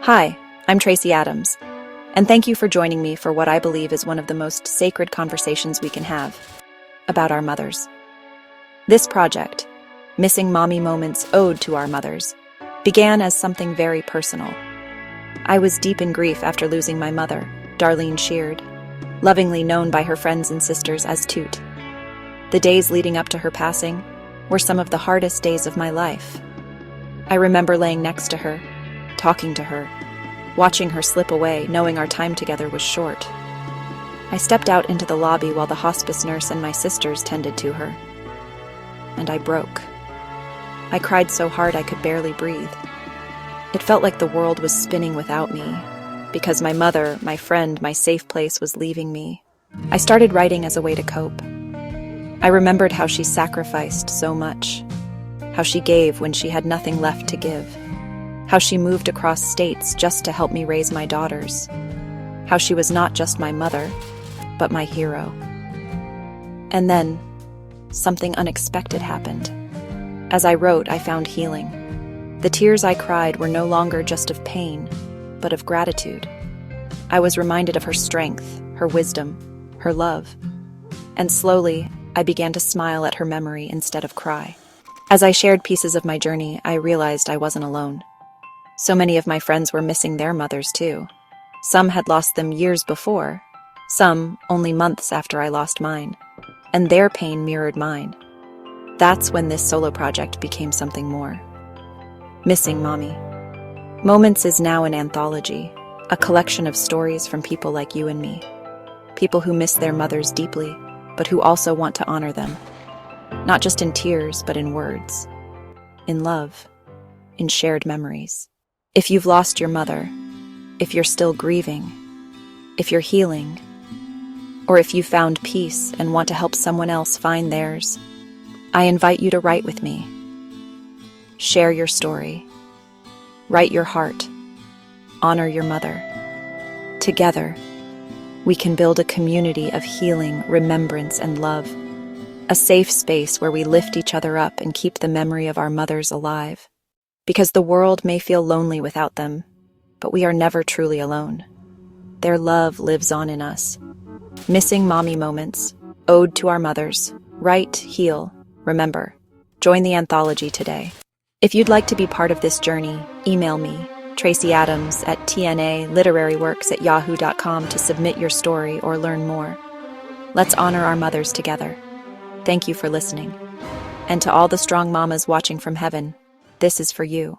Hi, I'm Tracy Adams, and thank you for joining me for what I believe is one of the most sacred conversations we can have about our mothers. This project, Missing Mommy Moments Ode to Our Mothers, began as something very personal. I was deep in grief after losing my mother, Darlene Sheard, lovingly known by her friends and sisters as Toot. The days leading up to her passing were some of the hardest days of my life. I remember laying next to her, talking to her, watching her slip away, knowing our time together was short. I stepped out into the lobby while the hospice nurse and my sisters tended to her. And I broke. I cried so hard I could barely breathe. It felt like the world was spinning without me, because my mother, my friend, my safe place was leaving me. I started writing as a way to cope. I remembered how she sacrificed so much, how she gave when she had nothing left to give, how she moved across states just to help me raise my daughters, how she was not just my mother, but my hero. And then, something unexpected happened. As I wrote, I found healing. The tears I cried were no longer just of pain, but of gratitude. I was reminded of her strength, her wisdom, her love. And slowly, I began to smile at her memory instead of cry. As I shared pieces of my journey, I realized I wasn't alone. So many of my friends were missing their mothers too. Some had lost them years before, some only months after I lost mine, and their pain mirrored mine. That's when this solo project became something more. Missing Mommy Moments is now an anthology, a collection of stories from people like you and me. People who miss their mothers deeply, but who also want to honor them. Not just in tears, but in words, in love, in shared memories. If you've lost your mother, if you're still grieving, if you're healing, or if you found peace and want to help someone else find theirs, I invite you to write with me. Share your story. Write your heart. Honor your mother. Together, we can build a community of healing, remembrance, and love. A safe space where we lift each other up and keep the memory of our mothers alive. Because the world may feel lonely without them, but we are never truly alone. Their love lives on in us. Missing Mommy Moments, Ode to Our Mothers. Write, heal, remember. Join the anthology today. If you'd like to be part of this journey, email me, Tracy Adams at tnaliteraryworks@yahoo.com to submit your story or learn more. Let's honor our mothers together. Thank you for listening. And to all the strong mamas watching from heaven, this is for you.